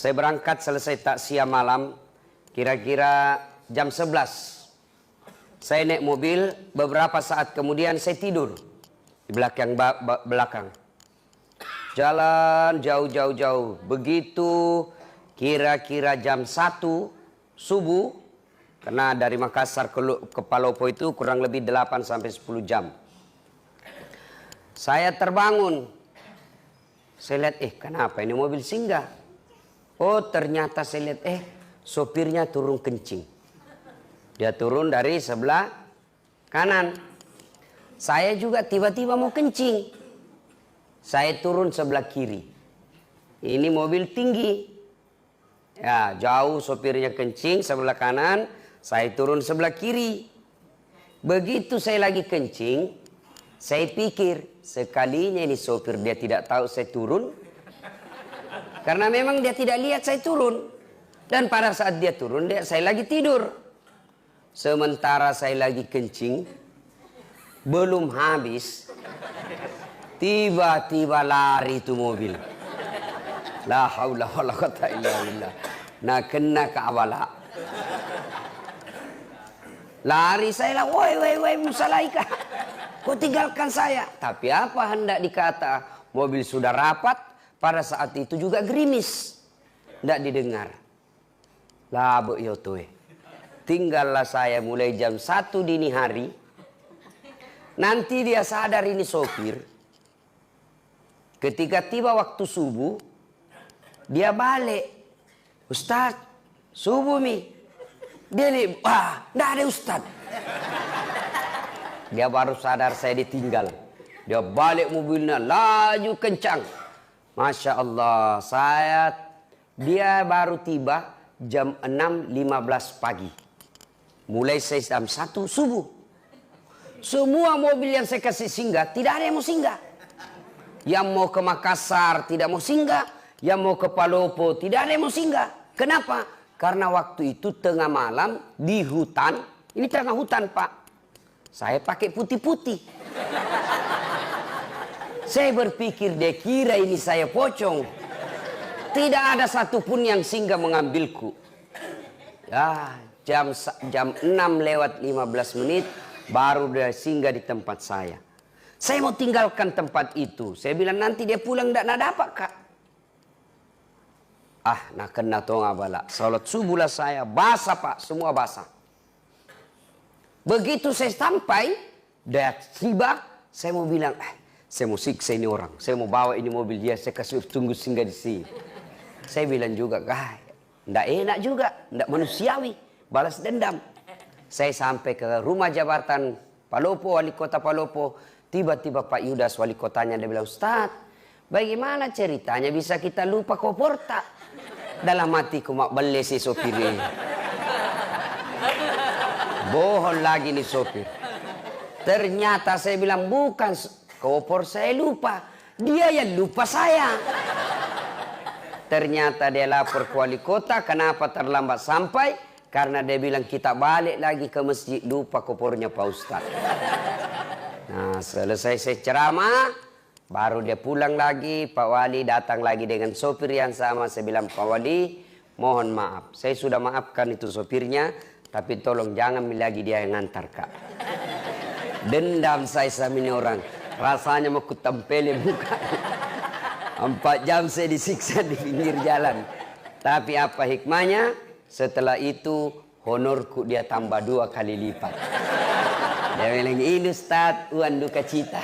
Saya berangkat selesai takziah malam, kira-kira jam 11. Saya naik mobil, beberapa saat kemudian saya tidur di belakang. Jalan jauh. Begitu kira-kira jam 1 subuh, karena dari Makassar ke Palopo itu kurang lebih 8 sampai 10 jam. Saya terbangun. Saya lihat, kenapa ini mobil singgah? Oh, ternyata saya lihat, sopirnya turun kencing. Dia turun dari sebelah kanan. Saya juga tiba-tiba mau kencing. Saya turun sebelah kiri. Ini mobil tinggi. Ya, jauh sopirnya kencing sebelah kanan, saya turun sebelah kiri. Begitu saya lagi kencing, saya pikir, sekalinya ini sopir dia tidak tahu saya turun. Karena memang dia tidak lihat saya turun. Dan pada saat dia turun, saya lagi tidur. Sementara saya lagi kencing, belum habis, tiba-tiba lari itu mobil. La haula wala quwata illa billah. Nah, kena Ka'bala. Lari saya lah, woi Musalaika. Kau tinggalkan saya. Tapi apa hendak dikata? Mobil sudah rapat. Pada saat itu juga gerimis. Tidak didengar. Lah yotoe. Tinggallah saya mulai jam 1 dini hari. Nanti dia sadar ini sopir. Ketika tiba waktu subuh, dia balik. Ustaz, subuh mi. Dia lihat, tidak ada Ustaz. Dia baru sadar saya ditinggal. Dia balik mobilnya, laju kencang. Masya Allah, dia baru tiba jam 6.15 pagi. Mulai saya jam 1 subuh. Semua mobil yang saya kasih singgah, tidak ada yang mau singgah. Yang mau ke Makassar tidak mau singgah. Yang mau ke Palopo tidak ada yang mau singgah. Kenapa? Karena waktu itu tengah malam di hutan. Ini tengah hutan, Pak. Saya pakai putih-putih. Saya berpikir dia kira ini saya pocong. Tidak ada satupun yang singgah mengambilku. Ya, jam 6:15 baru dia singgah di tempat saya. Saya mau tinggalkan tempat itu. Saya bilang nanti dia pulang tidak dapat, Kak. Nak kena tonga bala. Salat subuh lah saya. Basah, Pak. Semua basah. Begitu saya sampai, dia tiba, saya mau bilang, saya mau siksa ini orang. Saya mau bawa ini mobil dia, saya kasih tunggu singgah di sini. Saya bilang juga, tidak enak juga, tidak manusiawi, balas dendam. Saya sampai ke rumah jabatan Palopo, wali kota Palopo. Tiba-tiba Pak Yudas, wali kotanya, dia bilang, Ustaz, bagaimana ceritanya bisa kita lupa koporta? Dalam hatiku, mak beli si sopir ini. Bohong lagi nih sopir. Ternyata saya bilang, bukan kopor saya lupa. Dia yang lupa saya. Ternyata dia lapor ke wali kota. Kenapa terlambat sampai? Karena dia bilang kita balik lagi ke masjid. Lupa kopornya Pak Ustaz. Nah, selesai saya ceramah. Baru dia pulang lagi. Pak Wali datang lagi dengan sopir yang sama. Saya bilang, Pak Wali, mohon maaf. Saya sudah maafkan itu sopirnya. Tapi tolong jangan lagi dia yang ngantar, Kak. Dendam saya sama ini orang. Rasanya mau kutempelin muka. 4 jam saya disiksa di pinggir jalan. Tapi apa hikmahnya? Setelah itu honorku dia tambah 2 kali lipat. Dia bilang, ini Ustaz, uang duka cita.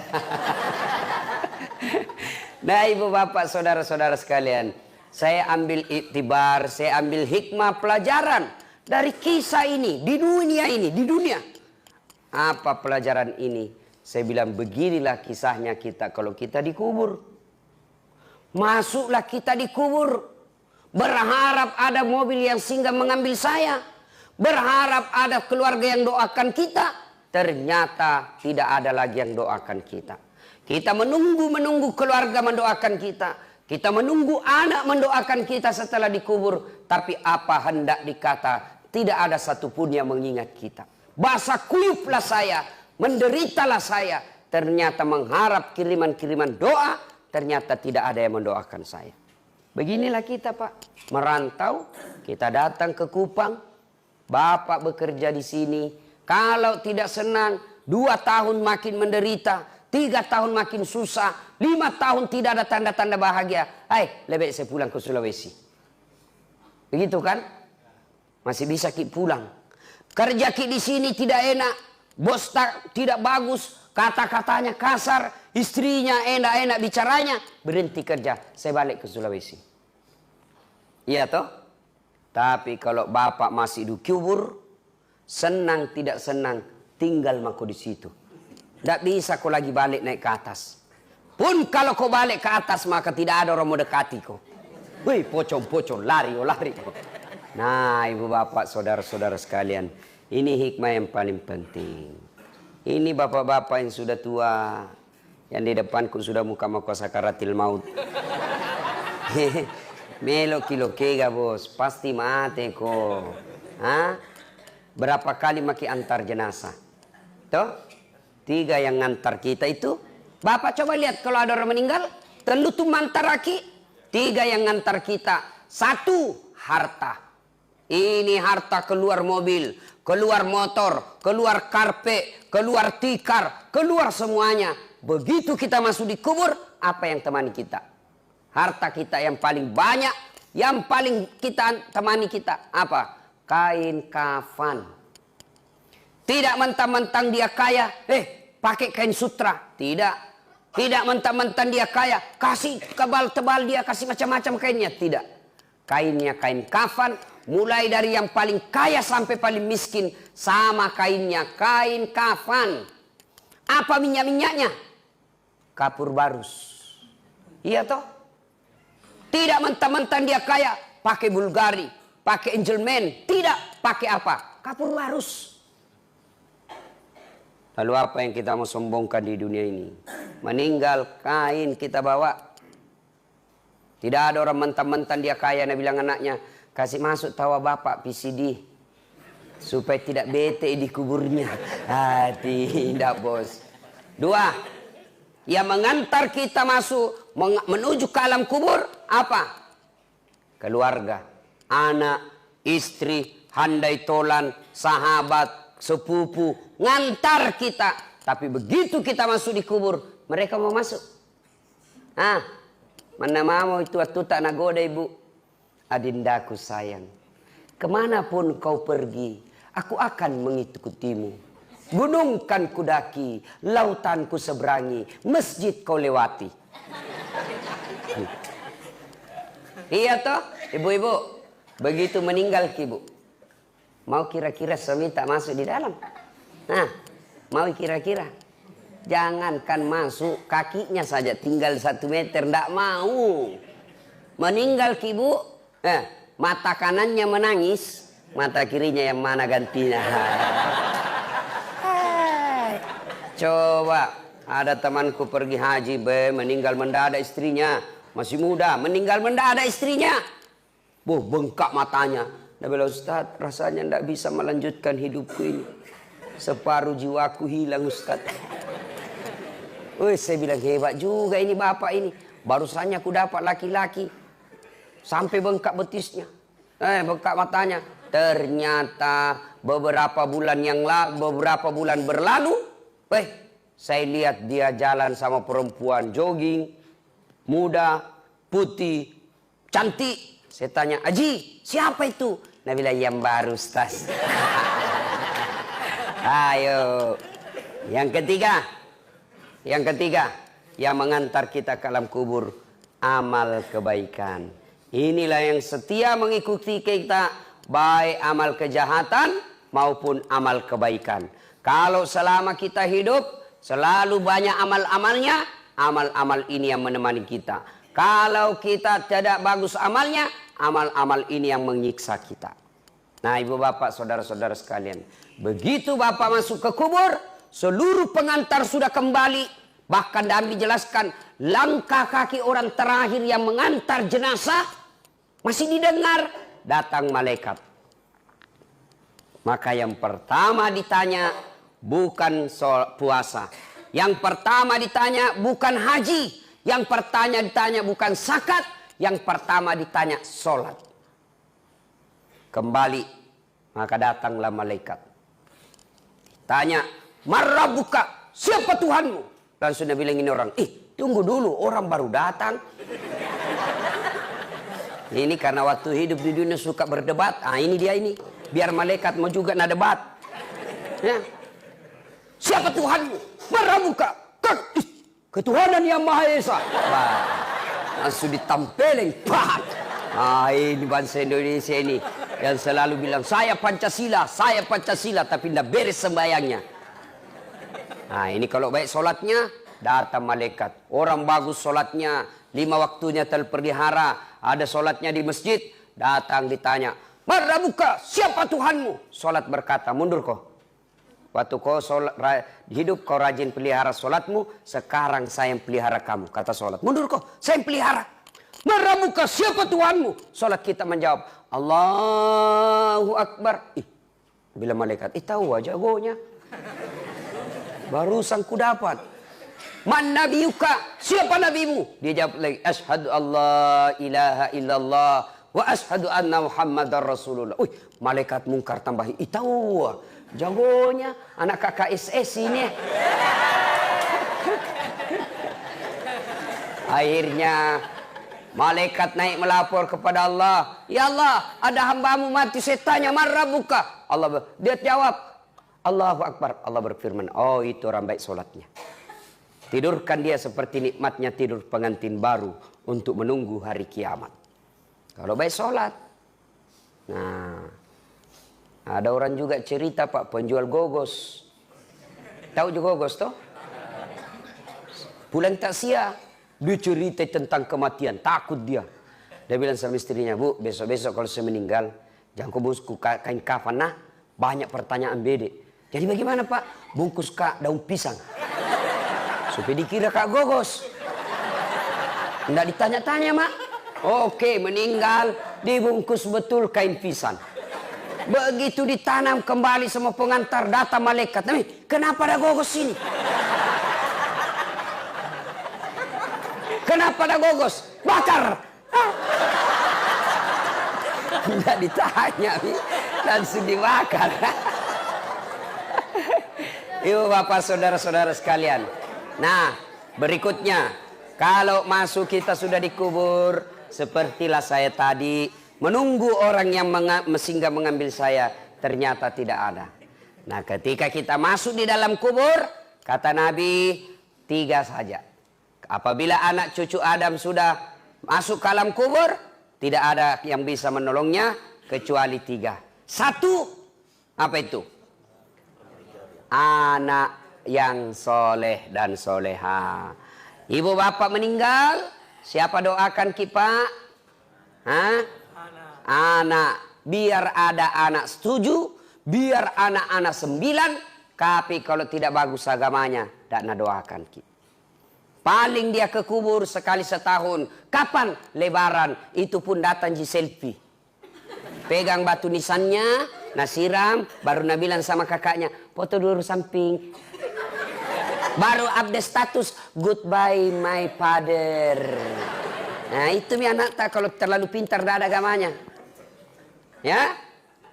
Nah, ibu bapak, saudara-saudara sekalian. Saya ambil iktibar, saya ambil hikmah pelajaran. Dari kisah ini, di dunia. Apa pelajaran ini? Saya bilang, beginilah kisahnya kita kalau kita dikubur. Masuklah kita dikubur. Berharap ada mobil yang singgah mengambil saya. Berharap ada keluarga yang doakan kita. Ternyata tidak ada lagi yang doakan kita. Kita menunggu keluarga mendoakan kita. Kita menunggu anak mendoakan kita setelah dikubur. Tapi apa hendak dikata? Tidak ada satupun yang mengingat kita. Basah kuyuplah saya, menderitalah saya. Ternyata mengharap kiriman-kiriman doa, ternyata tidak ada yang mendoakan saya. Beginilah kita Pak, merantau, kita datang ke Kupang, Bapak bekerja di sini. Kalau tidak senang, 2 tahun makin menderita, 3 tahun makin susah, 5 tahun tidak ada tanda-tanda bahagia. Lebih saya pulang ke Sulawesi. Begitu kan? Masih bisa Ki pulang. Kerja Ki di sini tidak enak, bos tidak bagus, kata-katanya kasar, istrinya enak-enak bicaranya, berhenti kerja, saya balik ke Sulawesi. Iya toh? Tapi kalau Bapak masih di kubur, senang tidak senang, tinggal mako di situ. Tidak bisa kau lagi balik naik ke atas. Pun kalau kau balik ke atas, maka tidak ada orang mau dekati kau. Wih, pocong-pocong, lari. Nah, ibu bapak, saudara-saudara sekalian, ini hikmah yang paling penting. Ini bapak-bapak yang sudah tua, yang di depanku sudah muka-muka sakaratil maut. Melo kilo kega bos, pasti mati kok. Berapa kali maki antar jenazah? Toh? 3 yang ngantar kita itu. Bapak coba lihat kalau ada orang meninggal, telu tuh mantar laki. 3 yang ngantar kita. 1, harta. Ini harta keluar mobil, keluar motor, keluar karpet, keluar tikar, keluar semuanya. Begitu kita masuk di kubur, apa yang temani kita? Harta kita yang paling banyak, yang paling kita temani kita apa? Kain kafan. Tidak mentang-mentang dia kaya, pakai kain sutra. Tidak. Tidak mentang-mentang dia kaya, kasih tebal-tebal dia, kasih macam-macam kainnya. Tidak. Kainnya kain kafan, mulai dari yang paling kaya sampai paling miskin, sama kainnya, kain kafan. Apa minyak-minyaknya? Kapur barus. Iya toh? Tidak mentang-mentang dia kaya, pakai Bulgari, pakai Angelman. Tidak, pakai apa? Kapur barus. Lalu apa yang kita mau sombongkan di dunia ini? Meninggal, kain kita bawa. Tidak ada orang mentang-mentang dia kaya, Nabi bilang anaknya, kasih masuk tawa bapak PCD. Supaya tidak bete di kuburnya. Tidak bos. 2, yang mengantar kita masuk, menuju ke alam kubur, apa? Keluarga, anak, istri, handai tolan, sahabat, sepupu, ngantar kita. Tapi begitu kita masuk di kubur, mereka mau masuk. Mana mau itu tak nagoda ibu. Adindaku sayang, kemanapun kau pergi, aku akan mengikutimu. Gunung kan kudaki, lautan ku seberangi, masjid kau lewati. Iya toh, ibu-ibu. Begitu meninggal ibu, mau kira-kira suami tak masuk di dalam? Mau kira-kira? Jangankan masuk, kakinya saja tinggal 1 meter, ndak mau. Meninggal ibu, mata kanannya menangis, mata kirinya yang mana gantinya? Coba, ada temanku pergi haji, meninggal mendadak istrinya, masih muda, meninggal mendadak istrinya. Bengkak matanya. Dia bilang, Ustaz, rasanya ndak bisa melanjutkan hidupku ini. Separuh jiwaku hilang, Ustaz. Saya bilang hebat juga ini bapak ini. Barusannya aku dapat laki-laki. Sampai bengkak betisnya. Bengkak matanya. Ternyata beberapa bulan berlalu. Saya lihat dia jalan sama perempuan jogging. Muda, putih, cantik. Saya tanya, Haji, siapa itu? Nah bilang, yang baru Ustaz. Ayo. Yang ketiga, yang mengantar kita ke alam kubur, amal kebaikan. Inilah yang setia mengikuti kita, baik amal kejahatan maupun amal kebaikan. Kalau selama kita hidup, selalu banyak amal-amalnya, amal-amal ini yang menemani kita. Kalau kita tidak bagus amalnya, amal-amal ini yang menyiksa kita. Nah ibu bapak, saudara-saudara sekalian, begitu bapak masuk ke kubur, seluruh pengantar sudah kembali. Bahkan Nabi jelaskan, langkah kaki orang terakhir yang mengantar jenazah masih didengar, datang malaikat. Maka yang pertama ditanya bukan soal puasa, yang pertama ditanya bukan haji, yang pertama ditanya bukan zakat, Yang pertama ditanya sholat. Kembali, maka datanglah malaikat. Tanya, "Marrabuka, siapa Tuhanmu?" Langsung dia bilang ini orang, tunggu dulu, orang baru datang. Ini karena waktu hidup di dunia suka berdebat. Ini dia ini. Biar malaikat mau juga nak debat. Ya. Siapa Tuhanmu? Marrabuka. Ketuhanan yang Maha Esa. Langsung ditampelin. Ini bangsa Indonesia ini. Yang selalu bilang, saya Pancasila. Tapi tidak beres sembayangnya. Ini kalau baik solatnya, datang malaikat. Orang bagus solatnya. 5 waktunya terpelihara. Ada solatnya di masjid. Datang ditanya, "Marrabuka, siapa Tuhanmu?" Solat berkata, "Mundur kau. Waktu kau hidup kau rajin pelihara solatmu. Sekarang saya yang pelihara kamu." Kata solat, "Mundur kau, saya yang pelihara." "Marrabuka, siapa Tuhanmu?" Solat kita menjawab, "Allahu Akbar." Bila malaikat, tahu aja jagonya. Barusan ku dapat. "Man nabiyuka, siapa nabimu?" Dia jawab lagi, "Asyhadu Allah ilaha illallah wa asyhadu anna Muhammadar Rasulullah." Malaikat mungkar tambahi, tahu jagonya anak kakak SS ini. Akhirnya malaikat naik melapor kepada Allah, "Ya Allah, ada hambamu mati." Saya tanya, "Marrabuka?" Dia jawab, "Allahu Akbar." Allah berfirman, itu orang baik solatnya. Tidurkan dia seperti nikmatnya tidur pengantin baru untuk menunggu hari kiamat. Kalau baik sholat. Nah, ada orang juga cerita Pak, penjual gogos. Tahu juga gogos toh? Pulang takziah, dia cerita tentang kematian, takut dia. Dia bilang sama istrinya, "Bu, besok-besok kalau saya meninggal, jangan kau bungkus kain kafan. Nah, banyak pertanyaan bede." Jadi bagaimana Pak? Bungkus daun pisang. Supaya dikira Kak Gogos. Tidak ditanya-tanya, Mak. Oke, meninggal, dibungkus betul kain pisang. Begitu ditanam kembali sama pengantar, datang malaikat. "Kenapa ada Gogos ini? Kenapa ada Gogos? Bakar!" Tidak ditanya, langsung dibakar. Ibu bapak saudara-saudara sekalian. Nah, berikutnya, kalau masuk kita sudah dikubur, sepertilah saya tadi, menunggu orang yang singgah mengambil saya, ternyata tidak ada. Nah, ketika kita masuk di dalam kubur, kata Nabi, 3 saja. Apabila anak cucu Adam sudah masuk ke alam kubur, tidak ada yang bisa menolongnya, kecuali 3. 1, apa itu? Anak yang soleh dan soleha. Ibu bapak meninggal, siapa doakan kita? Anak. Biar ada anak 7, biar anak-anak 9, tapi kalau tidak bagus agamanya, tidak doakan kita. Paling dia ke kubur sekali setahun. Kapan? Lebaran. Itu pun datang di selfie. Pegang batu nisannya, siram, baru bilang sama kakaknya, "Foto dulu samping." Baru update status, "Goodbye my father." Nah, itu anak tak kalau terlalu pintar tidak ada agamanya. Ya,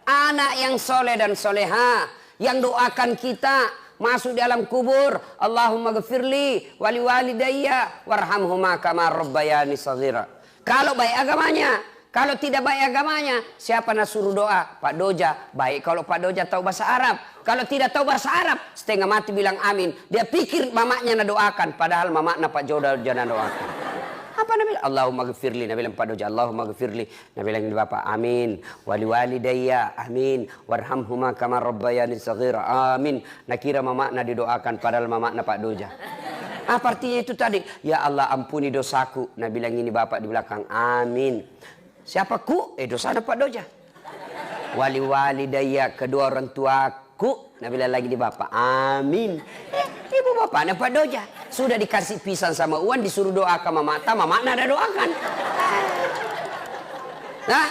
anak yang soleh dan soleha, yang doakan kita masuk di alam kubur, "Allahumma ghafirli wali walidayya warhamhuma kama rabbayani shaghira." Kalau baik agamanya. Kalau tidak baik agamanya, siapa nak suruh doa? Pak Doja. Baik kalau Pak Doja tahu bahasa Arab. Kalau tidak tahu bahasa Arab, setengah mati bilang amin. Dia pikir mamaknya nak doakan, padahal mamaknya Pak Doja jangan doakan. Apa Nabi bilang? "Allahumma ghafirli." Nabi bilang Pak Doja, "Allahumma ghafirli." Nabi bilang di bapak, "Amin. Wali walidayya, amin. Warhamhuma kama rabbayani shaghira." Amin. Nak kira mamaknya didoakan, padahal mamaknya Pak Doja. Apa artinya itu tadi? "Ya Allah, ampuni dosaku." Nabi bilang ini bapak di belakang, "Amin." Siapa ku? Dosa Pak Doja. "Wali walidayya," kedua orang tuaku. Nabi bilang lagi di bapak, "Amin." Ibu bapaknya Pak Doja. Sudah dikasih pisang sama uang, disuruh doakan mamaknya ada doakan. Nah,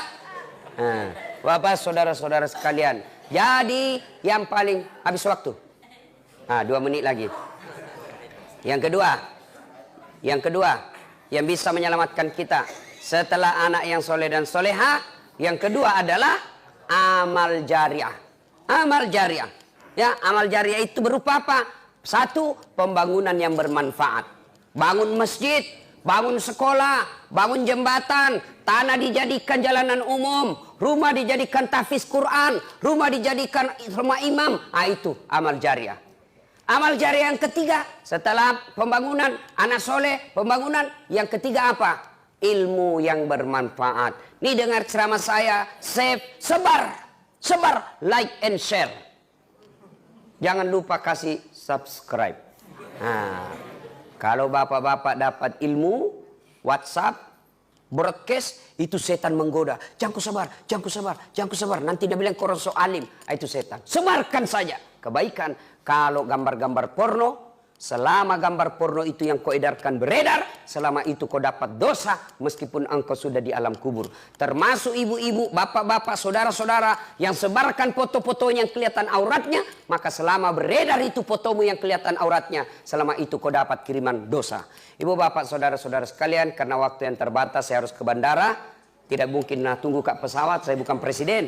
bapak saudara-saudara sekalian. Jadi yang paling habis waktu. 2 menit lagi. Yang kedua, yang bisa menyelamatkan kita Setelah anak yang soleh dan soleha, yang kedua adalah amal jariah. Amal jariah. Ya, amal jariah itu berupa apa? Satu, pembangunan yang bermanfaat. Bangun masjid, bangun sekolah, bangun jembatan, tanah dijadikan jalanan umum, rumah dijadikan tahfiz Quran, rumah dijadikan rumah imam. Itu amal jariah. Amal jariah yang ketiga, setelah pembangunan, anak soleh, pembangunan, yang ketiga apa? Ilmu yang bermanfaat. Nih dengar ceramah saya, save, sebar, like and share. Jangan lupa kasih subscribe. Nah, kalau bapak-bapak dapat ilmu, WhatsApp, broadcast, itu setan menggoda. Jangan ku sabar. Nanti dia bilang korang so alim. Itu setan. Sebarkan saja kebaikan. Kalau gambar-gambar porno, selama gambar porno itu yang kau edarkan beredar, selama itu kau dapat dosa meskipun engkau sudah di alam kubur. Termasuk ibu-ibu, bapak-bapak, saudara-saudara yang sebarkan foto-foto yang kelihatan auratnya, maka selama beredar itu fotomu yang kelihatan auratnya, selama itu kau dapat kiriman dosa. Ibu bapak, saudara-saudara sekalian, karena waktu yang terbatas saya harus ke bandara. Tidak mungkin tunggu kat pesawat, saya bukan presiden.